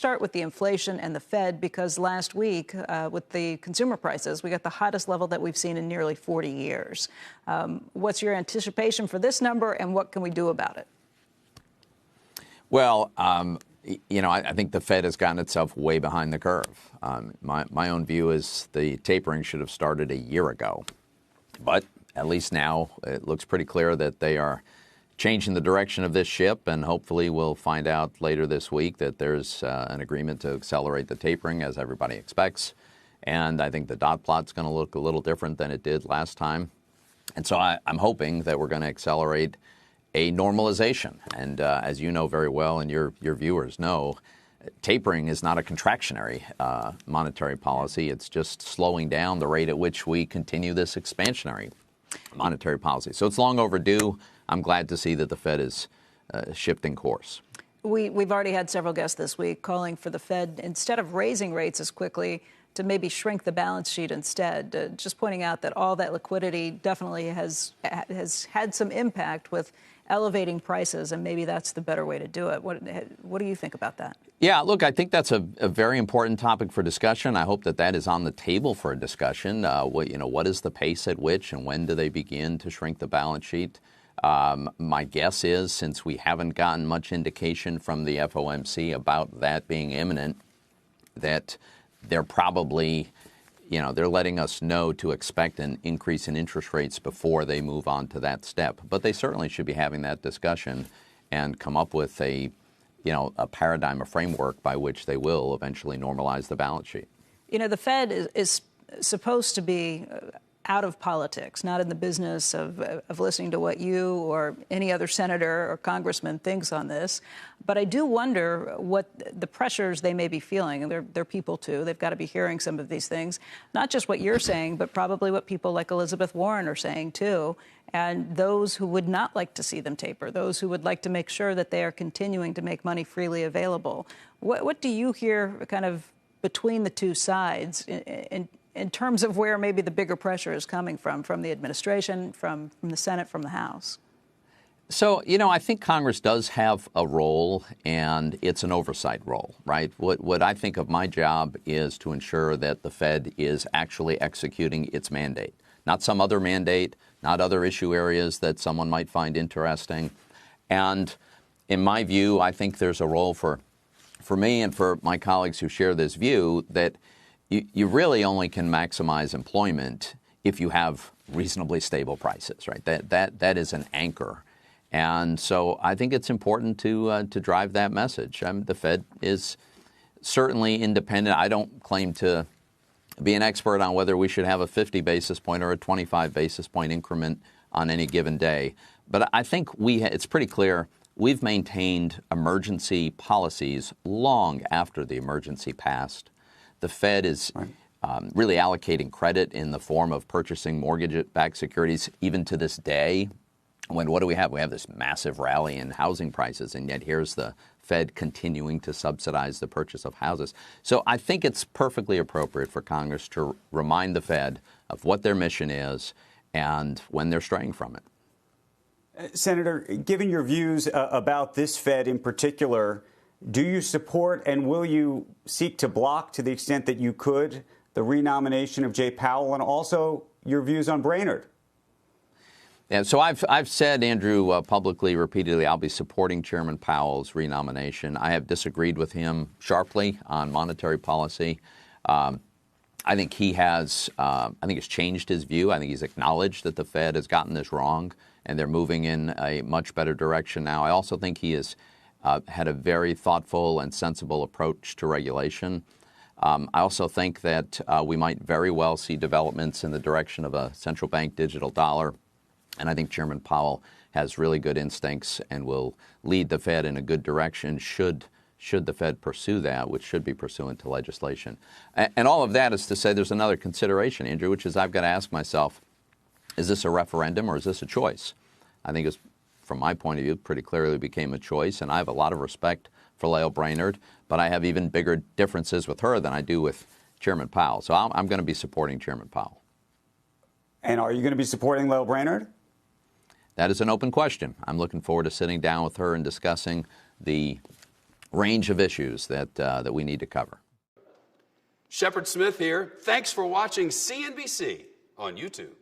start with the inflation and the Fed, because last week with the consumer prices, we got the hottest level that we've seen in nearly 40 years. What's your anticipation for this number, and what can we do about it? Well, I think the Fed has gotten itself way behind the curve. My own view is the tapering should have started a year ago. But at least now it looks pretty clear that they are changing the direction of this ship, and hopefully we'll find out later this week that there's an agreement to accelerate the tapering, as everybody expects. And I think the dot plot's going to look a little different than it did last time. And so I'm hoping that we're going to accelerate a normalization. And as you know very well, and your viewers know, tapering is not a contractionary monetary policy. It's just slowing down the rate at which we continue this expansionary monetary policy. So it's long overdue. I'm glad to see that the Fed is shifting course. We've already had several guests this week calling for the Fed, instead of raising rates as quickly, to maybe shrink the balance sheet instead, just pointing out that all that liquidity definitely has had some impact with elevating prices, and maybe that's the better way to do it. What do you think about that? Yeah, look, I think that's a very important topic for discussion. I hope that is on the table for a discussion. What is the pace at which and when do they begin to shrink the balance sheet? My guess is, since we haven't gotten much indication from the FOMC about that being imminent, that they're probably, they're letting us know to expect an increase in interest rates before they move on to that step. But they certainly should be having that discussion and come up with a paradigm, a framework by which they will eventually normalize the balance sheet. The Fed is supposed to be out of politics, not in the business of listening to what you or any other senator or congressman thinks on this. But I do wonder what the pressures they may be feeling. And they're people, too. They've got to be hearing some of these things, not just what you're saying, but probably what people like Elizabeth Warren are saying, too. And those who would not like to see them taper, those who would like to make sure that they are continuing to make money freely available. What do you hear kind of between the two sides in terms of where maybe the bigger pressure is coming from the administration, from the Senate, from the House? So, I think Congress does have a role, and it's an oversight role, right? What I think of my job is to ensure that the Fed is actually executing its mandate, not some other mandate, not other issue areas that someone might find interesting. And in my view, I think there's a role for me and for my colleagues who share this view that you really only can maximize employment if you have reasonably stable prices, right? That is an anchor. And so I think it's important to drive that message. The Fed is certainly independent. I don't claim to be an expert on whether we should have a 50 basis point or a 25 basis point increment on any given day. But I think it's pretty clear we've maintained emergency policies long after the emergency passed. The Fed is really allocating credit in the form of purchasing mortgage-backed securities even to this day. What do we have? We have this massive rally in housing prices, and yet here's the Fed continuing to subsidize the purchase of houses. So I think it's perfectly appropriate for Congress to remind the Fed of what their mission is and when they're straying from it. Senator, given your views about this Fed in particular, do you support and will you seek to block, to the extent that you could, the renomination of Jay Powell, and also your views on Brainard? Yeah, so I've said, Andrew, publicly, repeatedly, I'll be supporting Chairman Powell's renomination. I have disagreed with him sharply on monetary policy. I think he has changed his view. I think he's acknowledged that the Fed has gotten this wrong, and they're moving in a much better direction now. I also think he has had a very thoughtful and sensible approach to regulation. I also think that we might very well see developments in the direction of a central bank digital dollar. And I think Chairman Powell has really good instincts and will lead the Fed in a good direction should the Fed pursue that, which should be pursuant to legislation. And all of that is to say there's another consideration, Andrew, which is I've got to ask myself, is this a referendum or is this a choice? I think it's, from my point of view, pretty clearly became a choice, and I have a lot of respect for Lael Brainard, but I have even bigger differences with her than I do with Chairman Powell. So I'm going to be supporting Chairman Powell. And are you going to be supporting Lael Brainard? That is an open question. I'm looking forward to sitting down with her and discussing the range of issues that we need to cover. Shepard Smith here. Thanks for watching CNBC on YouTube.